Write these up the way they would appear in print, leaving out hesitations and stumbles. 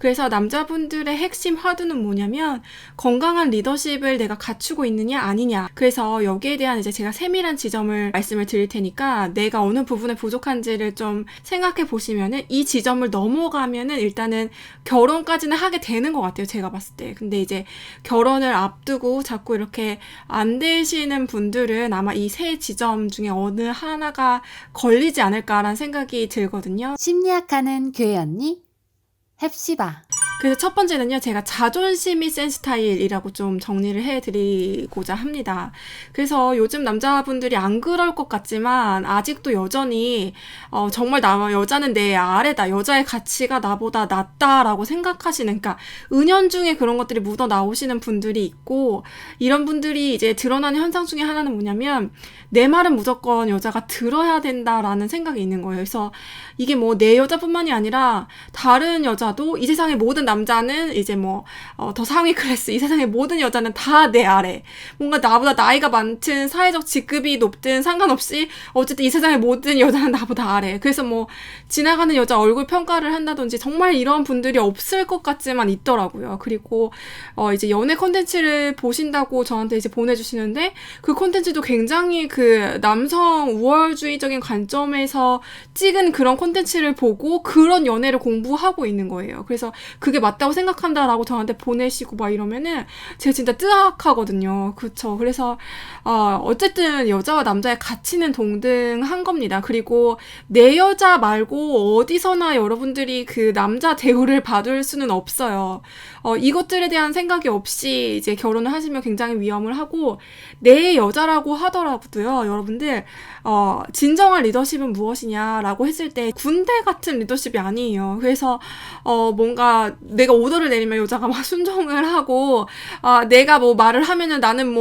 그래서 남자분들의 핵심 화두는 뭐냐면 건강한 리더십을 내가 갖추고 있느냐 아니냐. 그래서 여기에 대한 이제 제가 세밀한 지점을 말씀을 드릴 테니까 내가 어느 부분에 부족한지를 좀 생각해 보시면은 이 지점을 넘어가면은 일단은 결혼까지는 하게 되는 것 같아요. 제가 봤을 때. 근데 이제 결혼을 앞두고 자꾸 이렇게 안 되시는 분들은 아마 이 세 지점 중에 어느 하나가 걸리지 않을까라는 생각이 들거든요. 심리학하는 교회 언니 헵시바. 그래서 첫 번째는요, 제가 자존심이 센 스타일이라고 좀 정리를 해드리고자 합니다. 그래서 요즘 남자분들이 안 그럴 것 같지만, 아직도 여전히, 정말 여자는 내 아래다. 여자의 가치가 나보다 낫다라고 생각하시는, 그러니까, 은연중에 그런 것들이 묻어 나오시는 분들이 있고, 이런 분들이 이제 드러나는 현상 중에 하나는 뭐냐면, 내 말은 무조건 여자가 들어야 된다라는 생각이 있는 거예요. 그래서 이게 뭐 내 여자뿐만이 아니라 다른 여자도 이 세상의 모든 남자는 이제 더 상위 클래스, 이 세상의 모든 여자는 다 내 아래. 뭔가 나보다 나이가 많든 사회적 직급이 높든 상관없이 어쨌든 이 세상의 모든 여자는 나보다 아래. 그래서 지나가는 여자 얼굴 평가를 한다든지 정말 이런 분들이 없을 것 같지만 있더라고요. 그리고 이제 연애 콘텐츠를 보신다고 저한테 이제 보내주시는데 그 콘텐츠도 굉장히 그 남성 우월주의적인 관점에서 찍은 그런 콘텐츠를 보고 그런 연애를 공부하고 있는 거예요. 그래서 그게 맞다고 생각한다라고 저한테 보내시고 막 이러면은 제가 진짜 뜨악하거든요. 그쵸. 그래서 어쨌든 여자와 남자의 가치는 동등한 겁니다. 그리고 내 여자 말고 어디서나 여러분들이 그 남자 대우를 받을 수는 없어요. 이것들에 대한 생각이 없이 이제 결혼을 하시면 굉장히 위험을 하고 내 여자라고 하더라도요. 여러분들 진정한 리더십은 무엇이냐라고 했을 때 군대 같은 리더십이 아니에요. 그래서 뭔가 내가 오더를 내리면 여자가 막 순종을 하고 내가 뭐 말을 하면은 나는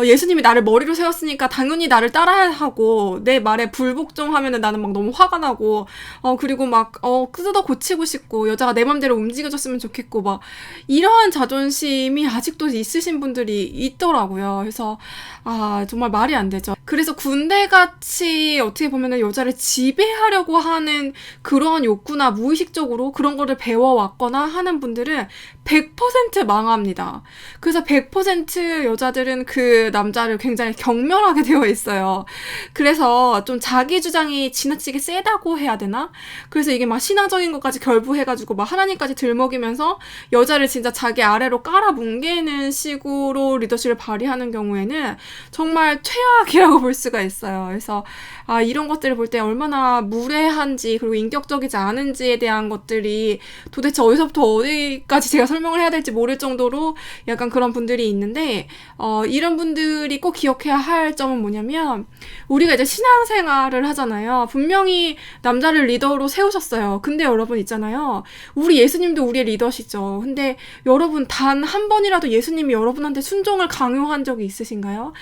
예수님이 나를 머리로 세웠으니까 당연히 나를 따라야 하고 내 말에 불복종하면은 나는 막 너무 화가 나고 그리고 막 뜯어 고치고 싶고 여자가 내 맘대로 움직여줬으면 좋겠고 막 이러한 자존심이 아직도 있으신 분들이 있더라고요. 그래서 정말 말이 안 되죠. 그래서 군대같이 어떻게 보면은 여자를 지배하려고 하는 그러한 욕구나 무의식적으로 그런 거를 배워왔거나 하는 분들은 100% 망합니다. 그래서 100% 여자들은 그 남자를 굉장히 경멸하게 되어 있어요. 그래서 좀 자기 주장이 지나치게 세다고 해야 되나? 그래서 이게 막 신앙적인 것까지 결부해가지고 막 하나님까지 들먹이면서 여자를 진짜 자기 아래로 깔아뭉개는 식으로 리더십을 발휘하는 경우에는 정말 최악이라고 볼 수가 있어요. 그래서 이런 것들을 볼 때 얼마나 무례한지 그리고 인격적이지 않은지에 대한 것들이 도대체 어디서부터 어디까지 제가 설명을 해야 될지 모를 정도로 약간 그런 분들이 있는데 이런 분들이 꼭 기억해야 할 점은 뭐냐면 우리가 이제 신앙생활을 하잖아요. 분명히 남자를 리더로 세우셨어요. 근데 여러분 있잖아요. 우리 예수님도 우리의 리더시죠. 근데 여러분 단 한 번이라도 예수님이 여러분한테 순종을 강요한 적이 있으신가요?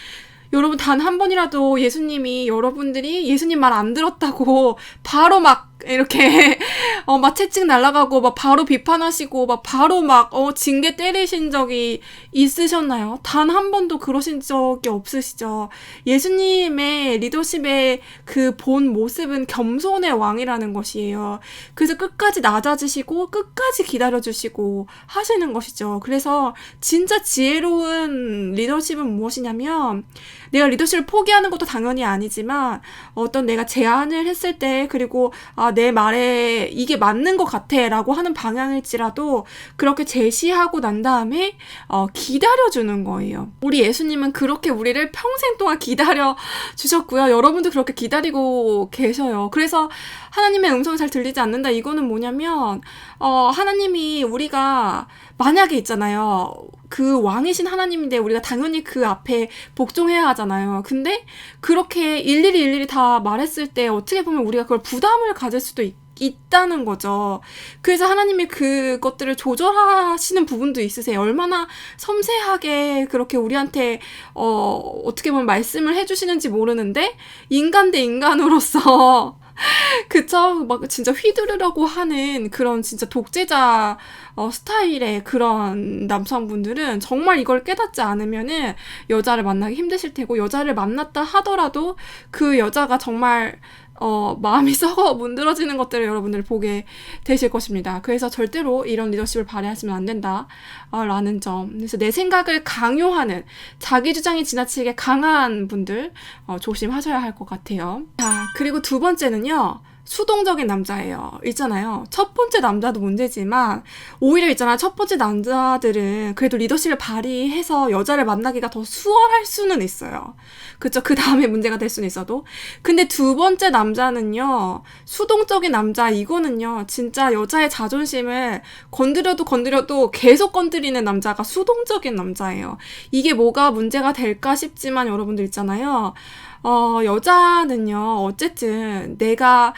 여러분 단 한 번이라도 예수님이 여러분들이 예수님 말 안 들었다고 바로 막 이렇게 막 채찍 날아가고 막 바로 비판하시고 막 바로 막 징계 때리신 적이 있으셨나요? 단 한 번도 그러신 적이 없으시죠? 예수님의 리더십의 그 본 모습은 겸손의 왕이라는 것이에요. 그래서 끝까지 낮아지시고 끝까지 기다려주시고 하시는 것이죠. 그래서 진짜 지혜로운 리더십은 무엇이냐면 내가 리더십을 포기하는 것도 당연히 아니지만 어떤 내가 제안을 했을 때 그리고 내 말에 이게 맞는 것 같아 라고 하는 방향일지라도 그렇게 제시하고 난 다음에 기다려주는 거예요. 우리 예수님은 그렇게 우리를 평생 동안 기다려 주셨고요. 여러분도 그렇게 기다리고 계셔요. 그래서 하나님의 음성이 잘 들리지 않는다. 이거는 뭐냐면 하나님이 우리가 만약에 있잖아요. 그 왕이신 하나님인데 우리가 당연히 그 앞에 복종해야 하잖아요. 근데 그렇게 일일이 다 말했을 때 어떻게 보면 우리가 그걸 부담을 가질 수도 있다는 거죠. 그래서 하나님이 그것들을 조절하시는 부분도 있으세요. 얼마나 섬세하게 그렇게 우리한테 어떻게 보면 말씀을 해주시는지 모르는데 인간 대 인간으로서 그쵸? 막 진짜 휘두르려고 하는 그런 진짜 독재자 스타일의 그런 남성분들은 정말 이걸 깨닫지 않으면은 여자를 만나기 힘드실 테고 여자를 만났다 하더라도 그 여자가 정말 마음이 썩어 문드러지는 것들을 여러분들 보게 되실 것입니다. 그래서 절대로 이런 리더십을 발휘하시면 안 된다. 라는 점. 그래서 내 생각을 강요하는, 자기 주장이 지나치게 강한 분들, 조심하셔야 할 것 같아요. 자, 그리고 두 번째는요. 수동적인 남자예요. 있잖아요. 첫 번째 남자도 문제지만 오히려 있잖아. 첫 번째 남자들은 그래도 리더십을 발휘해서 여자를 만나기가 더 수월할 수는 있어요. 그쵸? 그 다음에 문제가 될 수는 있어도. 근데 두 번째 남자는요. 수동적인 남자 이거는요. 진짜 여자의 자존심을 건드려도 계속 건드리는 남자가 수동적인 남자예요. 이게 뭐가 문제가 될까 싶지만 여러분들 있잖아요. 여자는요, 어쨌든 내가,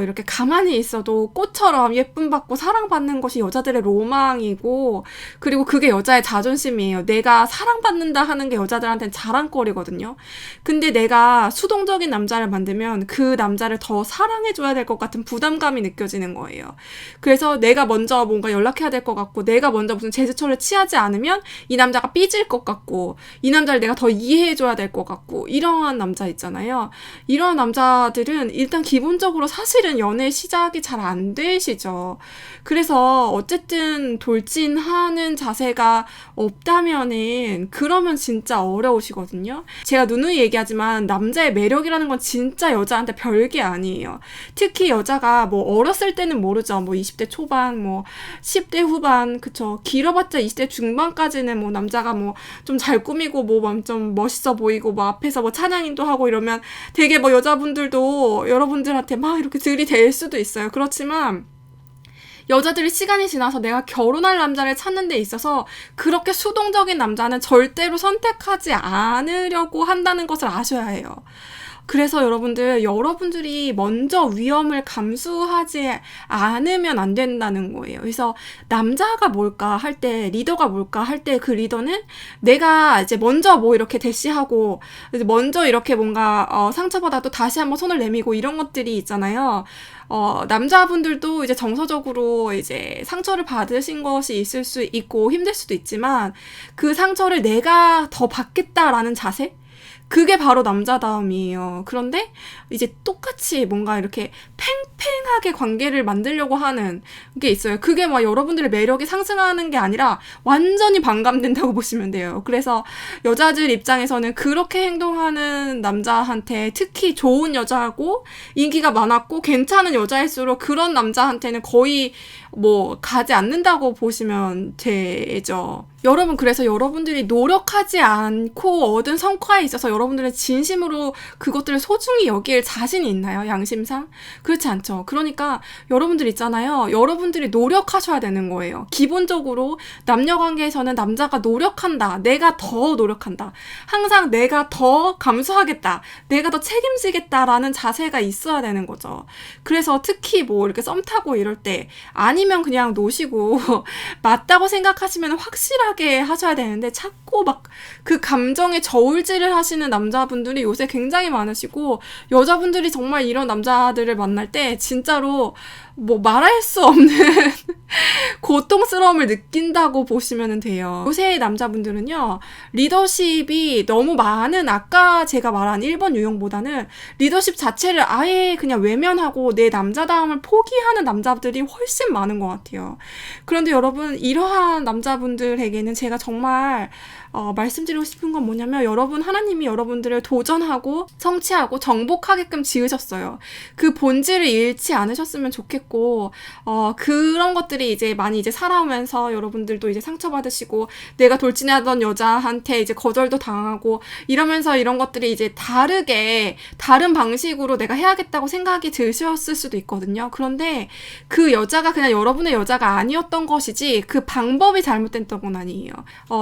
이렇게 가만히 있어도 꽃처럼 예쁨 받고 사랑받는 것이 여자들의 로망이고, 그리고 그게 여자의 자존심이에요. 내가 사랑받는다 하는 게 여자들한테는 자랑거리거든요. 근데 내가 수동적인 남자를 만들면 그 남자를 더 사랑해줘야 될 것 같은 부담감이 느껴지는 거예요. 그래서 내가 먼저 뭔가 연락해야 될 것 같고, 내가 먼저 무슨 제스처를 취하지 않으면 이 남자가 삐질 것 같고, 이 남자를 내가 더 이해해줘야 될 것 같고, 이러한 남자 있잖아요. 이런 남자들은 일단 기본적으로 사실은 연애 시작이 잘 안 되시죠. 그래서 어쨌든 돌진하는 자세가 없다면은 그러면 진짜 어려우시거든요. 제가 누누이 얘기하지만 남자의 매력이라는 건 진짜 여자한테 별게 아니에요. 특히 여자가 뭐 어렸을 때는 모르죠. 뭐 20대 초반, 뭐 10대 후반, 그쵸. 길어봤자 20대 중반까지는 뭐 남자가 뭐 좀 잘 꾸미고 뭐 좀 멋있어 보이고 뭐 앞에서 뭐 찬양인도 하고 이러면 되게 뭐 여자분들도 여러분들한테 막 이렇게 들이댈 수도 있어요. 그렇지만 여자들이 시간이 지나서 내가 결혼할 남자를 찾는 데 있어서 그렇게 수동적인 남자는 절대로 선택하지 않으려고 한다는 것을 아셔야 해요. 그래서 여러분들이 먼저 위험을 감수하지 않으면 안 된다는 거예요. 그래서 남자가 뭘까 할 때, 리더가 뭘까 할 때 그 리더는 내가 이제 먼저 뭐 이렇게 대시하고, 먼저 이렇게 뭔가, 상처받아도 다시 한번 손을 내밀고 이런 것들이 있잖아요. 남자분들도 이제 정서적으로 이제 상처를 받으신 것이 있을 수 있고 힘들 수도 있지만 그 상처를 내가 더 받겠다라는 자세? 그게 바로 남자다움이에요. 그런데 이제 똑같이 뭔가 이렇게 팽팽하게 관계를 만들려고 하는 게 있어요. 그게 막 여러분들의 매력이 상승하는 게 아니라 완전히 반감된다고 보시면 돼요. 그래서 여자들 입장에서는 그렇게 행동하는 남자한테 특히 좋은 여자고 인기가 많았고 괜찮은 여자일수록 그런 남자한테는 거의 뭐 가지 않는다고 보시면 되죠. 여러분, 그래서 여러분들이 노력하지 않고 얻은 성과에 있어서 여러분들은 진심으로 그것들을 소중히 여길 자신이 있나요? 양심상? 그렇지 않죠. 그러니까 여러분들 있잖아요. 여러분들이 노력하셔야 되는 거예요. 기본적으로 남녀관계에서는 남자가 노력한다. 내가 더 노력한다. 항상 내가 더 감수하겠다. 내가 더 책임지겠다라는 자세가 있어야 되는 거죠. 그래서 특히 뭐 이렇게 썸 타고 이럴 때 아니면 그냥 노시고 맞다고 생각하시면 확실하게 하셔야 되는데 자꾸 막 그 감정에 저울질을 하시는 남자분들이 요새 굉장히 많으시고 여자분들이 정말 이런 남자들을 만날 때 진짜로 뭐 말할 수 없는 고통스러움을 느낀다고 보시면 돼요. 요새 남자분들은요, 리더십이 너무 많은 아까 제가 말한 1번 유형보다는 리더십 자체를 아예 그냥 외면하고 내 남자다움을 포기하는 남자들이 훨씬 많은 것 같아요. 그런데 여러분, 이러한 남자분들에게는 제가 정말 말씀드리고 싶은 건 뭐냐면 여러분, 하나님이 여러분들을 도전하고 성취하고 정복하게끔 지으셨어요. 그 본질을 잃지 않으셨으면 좋겠고 그런 것들이 이제 많이 이제 살아오면서 여러분들도 이제 상처받으시고 내가 돌진하던 여자한테 이제 거절도 당하고 이러면서 이런 것들이 이제 다른 방식으로 내가 해야겠다고 생각이 드셨을 수도 있거든요. 그런데 그 여자가 그냥 여러분의 여자가 아니었던 것이지 그 방법이 잘못됐던 건 아니에요.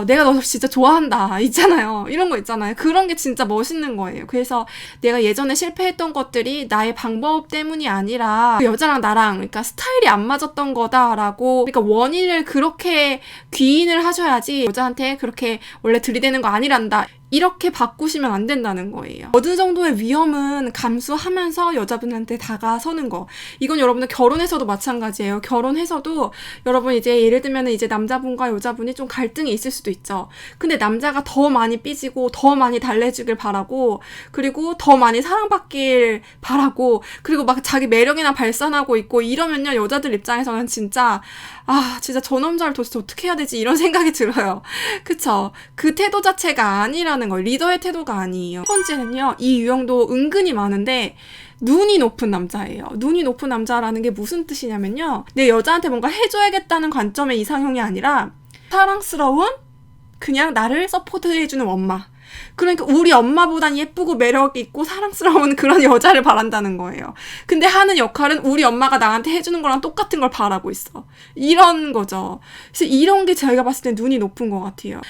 내가 너 진짜 좋아한다 있잖아요. 이런 거 있잖아요. 그런 게 진짜 멋있는 거예요. 그래서 내가 예전에 실패했던 것들이 나의 방법 때문이 아니라 그 여자랑 나랑 그러니까 스타일이 안 맞았던 거다라고, 그러니까 원인을 그렇게 귀인을 하셔야지 여자한테 그렇게 원래 들이대는 거 아니란다 이렇게 바꾸시면 안 된다는 거예요. 어느 정도의 위험은 감수하면서 여자분한테 다가서는 거. 이건 여러분들 결혼해서도 마찬가지예요. 결혼해서도 여러분 이제 예를 들면 이제 남자분과 여자분이 좀 갈등이 있을 수도 있죠. 근데 남자가 더 많이 삐지고 더 많이 달래주길 바라고 그리고 더 많이 사랑받길 바라고 그리고 막 자기 매력이나 발산하고 있고 이러면요. 여자들 입장에서는 진짜 진짜 저 남자를 도대체 어떻게 해야 되지? 이런 생각이 들어요. 그쵸? 그 태도 자체가 아니라는 거예요. 리더의 태도가 아니에요. 첫 번째는요. 이 유형도 은근히 많은데 눈이 높은 남자예요. 눈이 높은 남자라는 게 무슨 뜻이냐면요. 내 여자한테 뭔가 해줘야겠다는 관점의 이상형이 아니라 사랑스러운 그냥 나를 서포트해주는 엄마. 그러니까 우리 엄마보단 예쁘고 매력 있고 사랑스러운 그런 여자를 바란다는 거예요. 근데 하는 역할은 우리 엄마가 나한테 해주는 거랑 똑같은 걸 바라고 있어. 이런 거죠. 그래서 이런 게 제가 봤을 때 눈이 높은 것 같아요.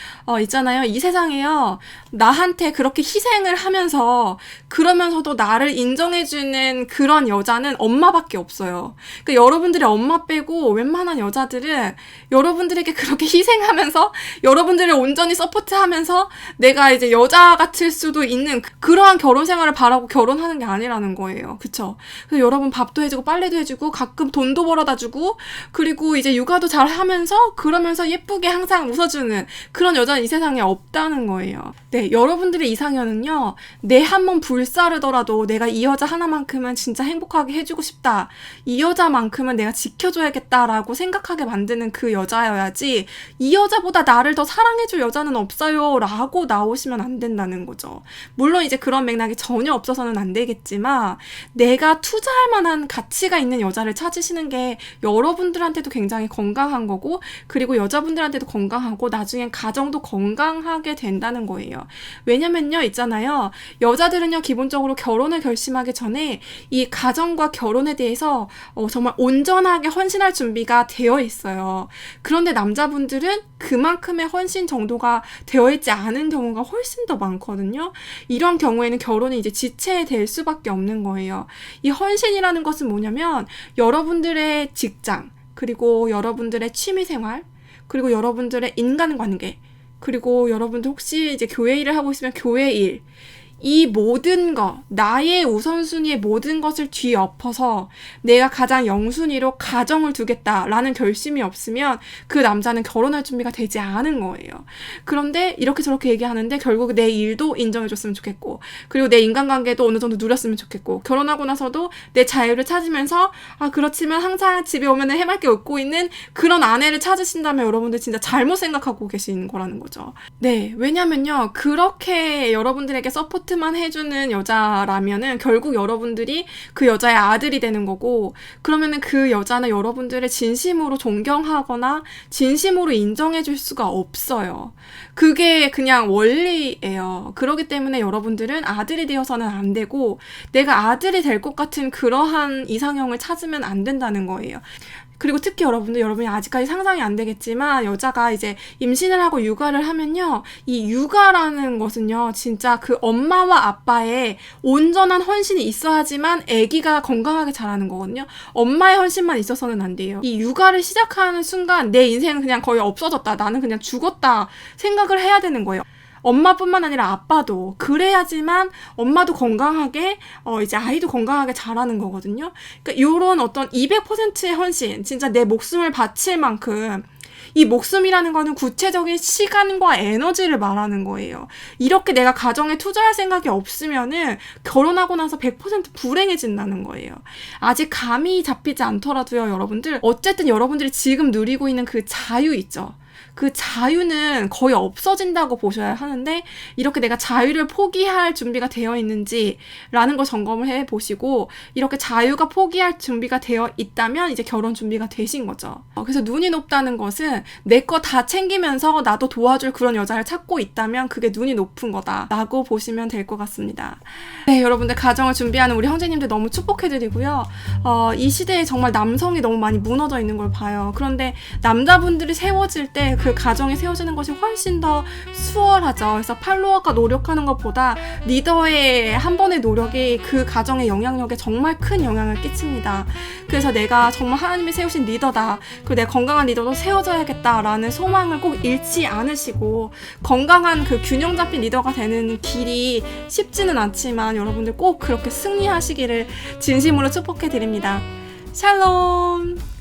있잖아요. 이 세상에요. 나한테 그렇게 희생을 하면서 그러면서도 나를 인정해주는 그런 여자는 엄마밖에 없어요. 그러니까 여러분들의 엄마 빼고 웬만한 여자들은 여러분들에게 그렇게 희생하면서 여러분들을 온전히 서포트하면서 내가 이제 여자 같을 수도 있는 그러한 결혼 생활을 바라고 결혼하는 게 아니라는 거예요. 그쵸? 그래서 여러분 밥도 해주고 빨래도 해주고 가끔 돈도 벌어다 주고 그리고 이제 육아도 잘 하면서 그러면서 예쁘게 항상 웃어주는 그런 여자는 이 세상에 없다는 거예요. 네, 여러분들의 이상형은요. 내 한 번 불사르더라도 내가 이 여자 하나만큼은 진짜 행복하게 해주고 싶다. 이 여자만큼은 내가 지켜줘야겠다라고 생각하게 만드는 그 여자여야지 이 여자보다 나를 더 사랑해줄 여자는 없어요 라고 나오시면 안 된다는 거죠. 물론 이제 그런 맥락이 전혀 없어서는 안 되겠지만 내가 투자할 만한 가치가 있는 여자를 찾으시는 게 여러분들한테도 굉장히 건강한 거고 그리고 여자분들한테도 건강하고 나중엔 가정도 건강하게 된다는 거예요. 왜냐면요 있잖아요. 여자들은요 기본적으로 결혼을 결심하기 전에 이 가정과 결혼에 대해서 정말 온전하게 헌신할 준비가 되어 있어요. 그런데 남자분들은 그만큼의 헌신 정도가 되어 있지 않은 경우가 훨씬 더 많거든요. 이런 경우에는 결혼이 이제 지체될 수밖에 없는 거예요. 이 헌신이라는 것은 뭐냐면 여러분들의 직장, 그리고 여러분들의 취미생활, 그리고 여러분들의 인간관계, 그리고 여러분들 혹시 이제 교회 일을 하고 있으면 교회 일, 이 모든 거, 나의 우선순위의 모든 것을 뒤엎어서 내가 가장 영순위로 가정을 두겠다라는 결심이 없으면 그 남자는 결혼할 준비가 되지 않은 거예요. 그런데 이렇게 저렇게 얘기하는데 결국 내 일도 인정해줬으면 좋겠고 그리고 내 인간관계도 어느 정도 누렸으면 좋겠고 결혼하고 나서도 내 자유를 찾으면서 그렇지만 항상 집에 오면 해맑게 웃고 있는 그런 아내를 찾으신다면 여러분들 진짜 잘못 생각하고 계시는 거라는 거죠. 네, 왜냐면요. 그렇게 여러분들에게 서포트만 해주는 여자라면은 결국 여러분들이 그 여자의 아들이 되는 거고 그러면은 그 여자는 여러분들의 진심으로 존경하거나 진심으로 인정해줄 수가 없어요. 그게 그냥 원리예요. 그렇기 때문에 여러분들은 아들이 되어서는 안 되고 내가 아들이 될 것 같은 그러한 이상형을 찾으면 안 된다는 거예요. 그리고 특히 여러분이 아직까지 상상이 안 되겠지만 여자가 이제 임신을 하고 육아를 하면요. 이 육아라는 것은요. 진짜 그 엄마와 아빠의 온전한 헌신이 있어야지만 아기가 건강하게 자라는 거거든요. 엄마의 헌신만 있어서는 안 돼요. 이 육아를 시작하는 순간 내 인생은 그냥 거의 없어졌다. 나는 그냥 죽었다 생각을 해야 되는 거예요. 엄마뿐만 아니라 아빠도 그래야지만 엄마도 건강하게 이제 아이도 건강하게 자라는 거거든요. 그러니까 요런 어떤 200%의 헌신, 진짜 내 목숨을 바칠 만큼 이 목숨이라는 거는 구체적인 시간과 에너지를 말하는 거예요. 이렇게 내가 가정에 투자할 생각이 없으면은 결혼하고 나서 100% 불행해진다는 거예요. 아직 감이 잡히지 않더라도요, 여러분들. 어쨌든 여러분들이 지금 누리고 있는 그 자유 있죠. 그 자유는 거의 없어진다고 보셔야 하는데 이렇게 내가 자유를 포기할 준비가 되어 있는지라는 걸 점검을 해보시고 이렇게 자유가 포기할 준비가 되어 있다면 이제 결혼 준비가 되신 거죠. 그래서 눈이 높다는 것은 내 거 다 챙기면서 나도 도와줄 그런 여자를 찾고 있다면 그게 눈이 높은 거다라고 보시면 될 것 같습니다. 네, 여러분들 가정을 준비하는 우리 형제님들 너무 축복해드리고요. 이 시대에 정말 남성이 너무 많이 무너져 있는 걸 봐요. 그런데 남자분들이 세워질 때 때 그 가정이 세워지는 것이 훨씬 더 수월하죠. 그래서 팔로워가 노력하는 것보다 리더의 한 번의 노력이 그 가정의 영향력에 정말 큰 영향을 끼칩니다. 그래서 내가 정말 하나님이 세우신 리더다. 그리고 내가 건강한 리더로 세워져야겠다라는 소망을 꼭 잃지 않으시고 건강한 그 균형 잡힌 리더가 되는 길이 쉽지는 않지만 여러분들 꼭 그렇게 승리하시기를 진심으로 축복해 드립니다. 샬롬!